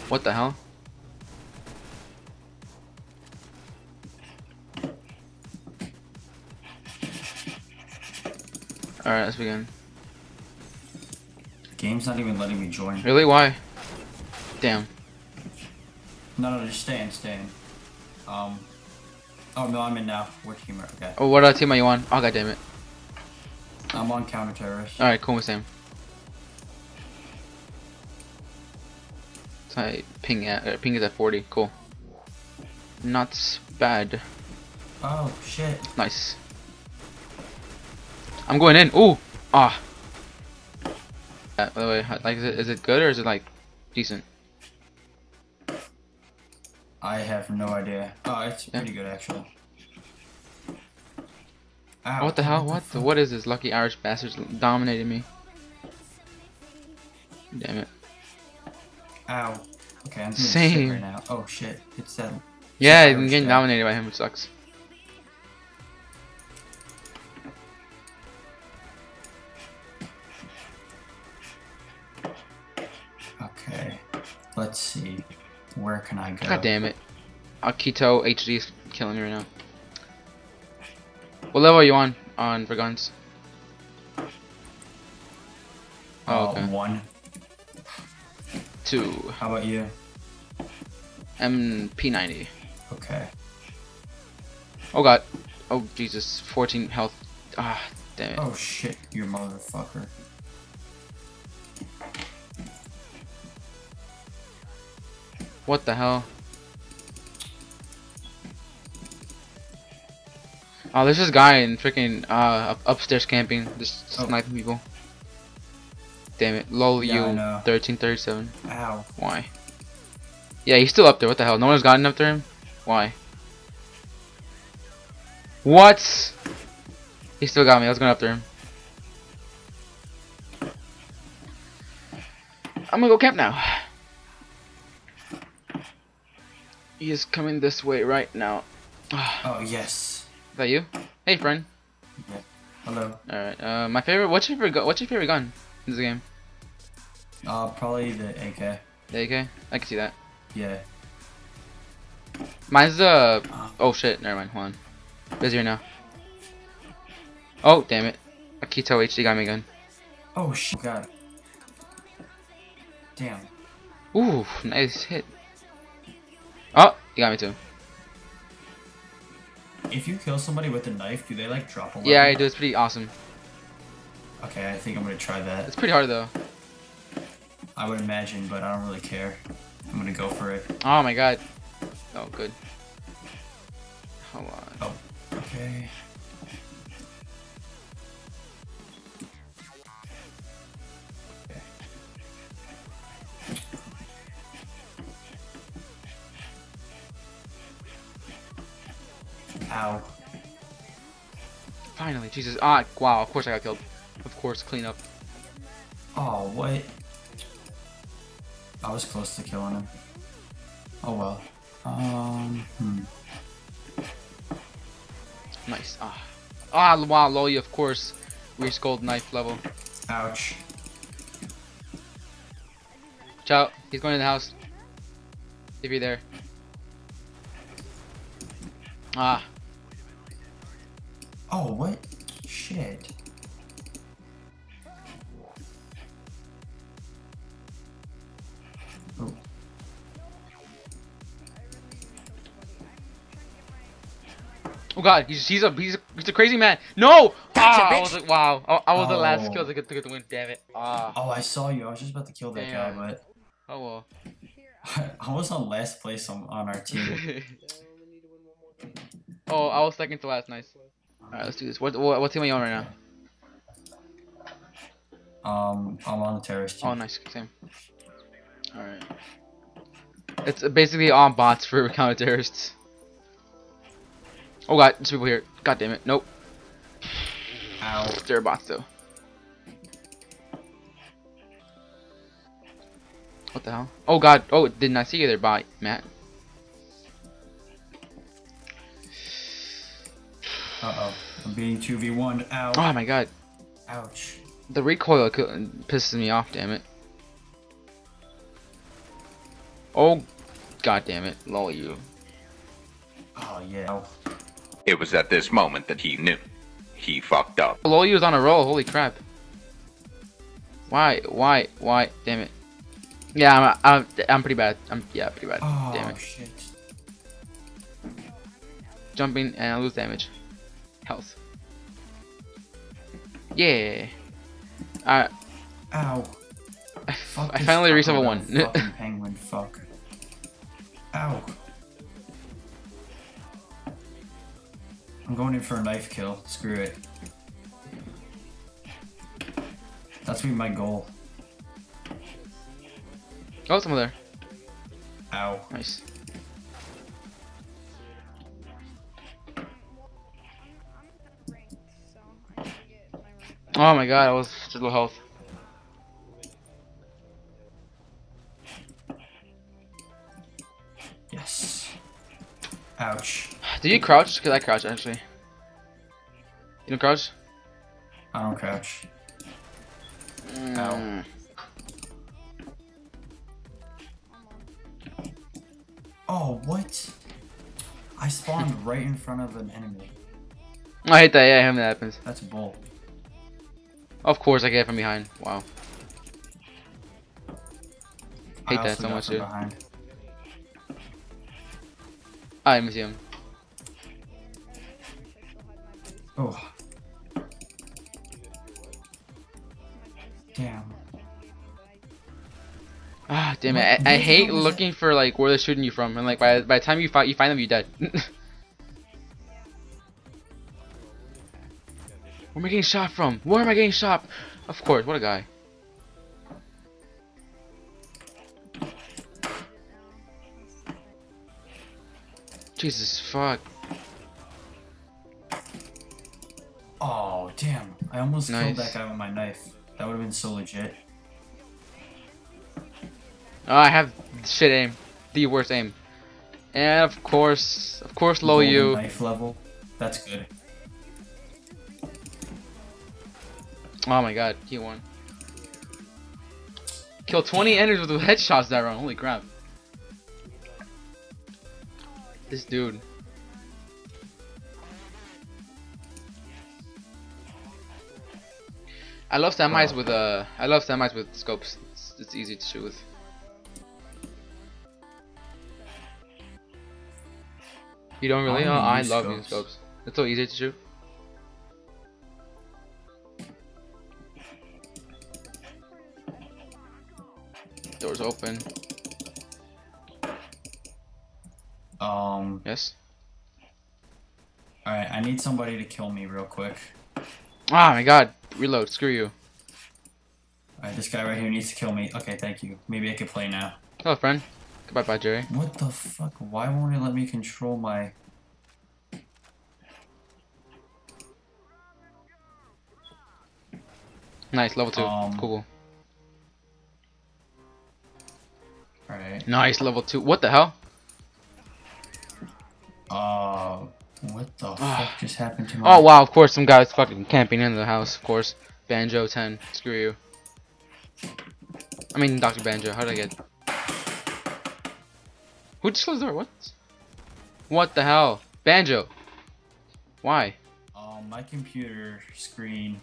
What the hell? Alright, let's begin. Game's not even letting me join. Really? Why? Damn. No, just stay in. Oh no, I'm in now. Which team? Okay. Oh, what team are you on? Oh, god damn it. I'm on counter-terrorist. Alright, cool, same. So ping is at 40. Cool. Not bad. Oh shit. Nice. I'm going in. Ooh. Ah. By the way, like, is it good or is it like decent? I have no idea. Oh, it's pretty good actually. Ow, What the hell? What is this? Lucky Irish bastards dominated me. Damn it. Ow. Okay, I'm doing Same. shit right now. Oh shit, it's that. Yeah, Irish I'm getting guy. dominated by him, which sucks. Okay, let's see. Where can I go? God damn it. Akito HD is killing me right now. What level are you on for guns? Oh, okay. 1. 2. How about you? MP90. Okay. Oh god. Oh Jesus. 14 health. Ah, damn it. Oh shit, you motherfucker. What the hell? Oh, there's this guy in freaking upstairs camping, just sniping people. Damn it. Lol, Yeah, you I know. 1337. Ow. Why? Yeah, he's still up there. What the hell? No one's gotten after him? Why? What? He still got me. I was going after him. I'm gonna go camp now. He is coming this way right now. Oh yes. Is that you? Hey, friend. Yeah. Hello. Alright, my favorite. What's your favorite gun in this game? Probably the AK. The AK? I can see that. Yeah. Mine's the. Oh shit! Never mind. Hold on. Busier now. Oh damn it! Akito HD got me again. Oh shit. God. Damn. Ooh, nice hit. Oh, you got me too. If you kill somebody with a knife, do they like drop a weapon? Yeah, I do. It's pretty awesome. Okay, I think I'm gonna try that. It's pretty hard though. I would imagine, but I don't really care. I'm gonna go for it. Oh my god. Oh, good. Hold on. Oh. Okay. Ow. Finally, Jesus. Ah, wow. Of course I got killed. Of course, clean up. Oh, what? I was close to killing him. Oh well. Nice. Ah. Ah, wow, Loli, of course. Reach gold knife level. Ouch. Ciao. He's going in the house. If you're there. Ah. Oh, what? Shit. Oh. Oh god, he's a crazy man. No! Ah, I was like, wow. I was the last kill to get the win. Damn it. Ah. Oh, I saw you. I was just about to kill that guy, Damn. but Oh well. I was on last place on our team. Oh, I was second to last. Nice. Alright, let's do this. What team are you on right now? I'm on the terrorist team. Oh, nice. Same. Alright. It's basically all bots for counter terrorists. Oh god, there's people here. God damn it. Nope. Ow. They're bots though. What the hell? Oh god. Oh, didn't I see you there, bot, Matt? Uh-oh. I'm being 2v1'd. Ow. Oh my god. Ouch. The recoil pisses me off, damn it. Oh, god damn it. Lol you. Oh, yeah. It was at this moment that he knew. He fucked up. Lol you was on a roll. Holy crap. Why? Damn it. Yeah, I'm pretty bad. Yeah, pretty bad. Oh, Damn it. shit. Jumping and I lose damage. Health. Yeah. Ow. I finally reached level 1. Fucking penguin, fuck. Ow. I'm going in for a knife kill. Screw it. That's be my goal. Oh, someone there. Ow. Nice. Oh my god, I was just low health. Yes. Ouch. Did you crouch? Cause I crouch actually. You don't crouch? I don't crouch. Ow. Oh, what? I spawned right in front of an enemy. I hate that. Yeah, I hate when that happens. That's bull. Of course, I get it from behind. Wow. Hate that also so got much, from dude. behind. Alright, let me see him. Oh. Damn. Ah, damn it. I hate looking for like where they're shooting you from, and like by the time you find them, you're dead. Where am I getting shot from? Where am I getting shot? Of course, what a guy. Jesus fuck. Oh, damn. I almost killed Nice. that guy with my knife. That would have been so legit. Oh, I have shit aim. The worst aim. And of course low Golden you. knife level. That's good. Oh my god, he won. Kill 20 enemies with headshots that round. Holy crap. This dude. I love semis with scopes. It's easy to shoot with. You don't really? I Oh, don't I use love using scopes. scopes. It's so easy to shoot. Doors open. Yes. Alright, I need somebody to kill me real quick. Ah, my god. Reload. Screw you. Alright, this guy right here needs to kill me. Okay, thank you. Maybe I can play now. Hello, friend. Goodbye, bye, Jerry. What the fuck? Why won't it let me control my... Nice, level 2. Cool. Alright. Nice, level 2. What the hell? What the fuck just happened to my... Oh, wow, of course, some guy's fucking camping in the house, of course. Banjo 10. Screw you. I mean, Dr. Banjo. How did I get... Who just closed the door? What? What the hell? Banjo. Why? my computer screen...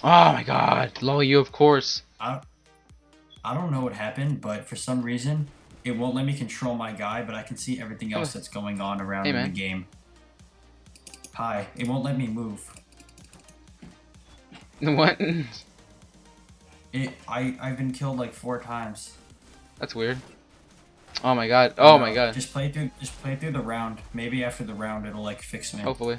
Oh my god. Lol, you, of course. I don't know what happened, but for some reason, it won't let me control my guy, but I can see everything else that's going on around in the game. Hi. It won't let me move. What? I've been killed like 4 times. That's weird. Oh my god. Oh my god. Just play through the round. Maybe after the round it'll like fix me. Hopefully.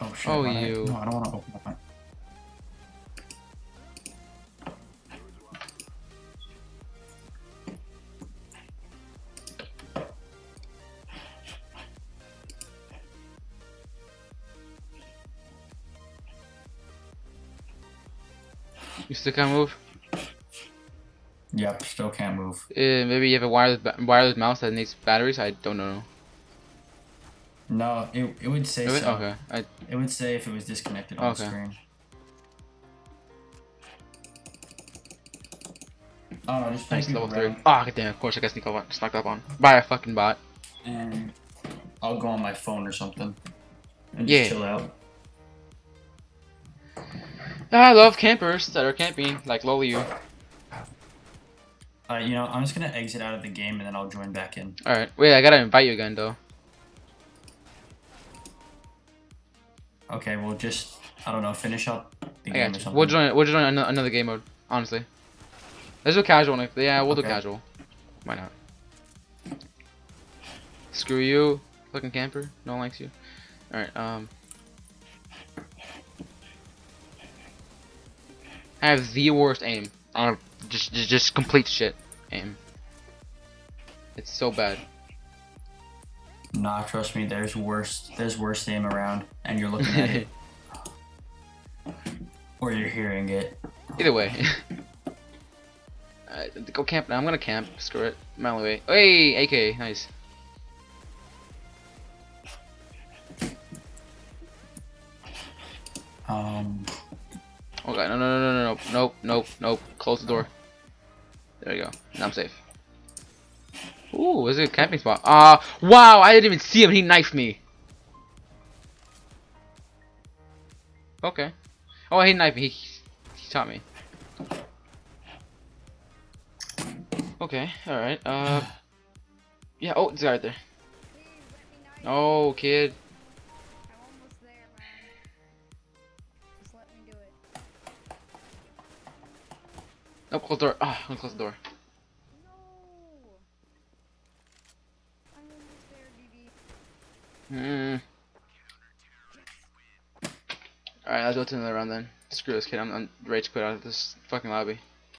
Oh shit. Oh, you. No, I don't want to open up my... You still can't move? Yep, still can't move. Maybe you have a wireless mouse that needs batteries? I don't know. No, it would say Really? so. Okay. It would say if it was disconnected on the screen. Oh, just Nice taking level 3. around. Ah, god damn, of course I got snuck up on. By a fucking bot. And I'll go on my phone or something. And just Yeah. chill out. I love campers that are camping, like lol you. You know, I'm just gonna exit out of the game and then I'll join back in. Alright, wait, I gotta invite you again though. Okay, we'll just, I don't know, finish up the I game got or you. something. We'll join another game mode, honestly. Let's do casual, Nick. Yeah, we'll do Okay. casual. Why not? Screw you, fucking camper. No one likes you. Alright, I have the worst aim. Just complete shit aim. It's so bad. Nah, trust me, there's worse aim around, and you're looking at it. Or you're hearing it. Either way. Go camp now. I'm gonna camp. Screw it. Mile away. Hey, AK. Nice. Oh god, no. Nope. Close the door. There you go. Now I'm safe. Ooh, is it a camping spot? Wow, I didn't even see him. He knifed me. Okay. Oh, he knifed me. He shot me. Okay, alright. Yeah, oh, it's right there. Oh, kid. I'm almost there, man. Just let me do it. Oh, close the door. Ah, I'm gonna close the door. No! I'm almost there, BB. Alright, let's go to another round then. Screw this kid. I'm ready to quit out of this fucking lobby.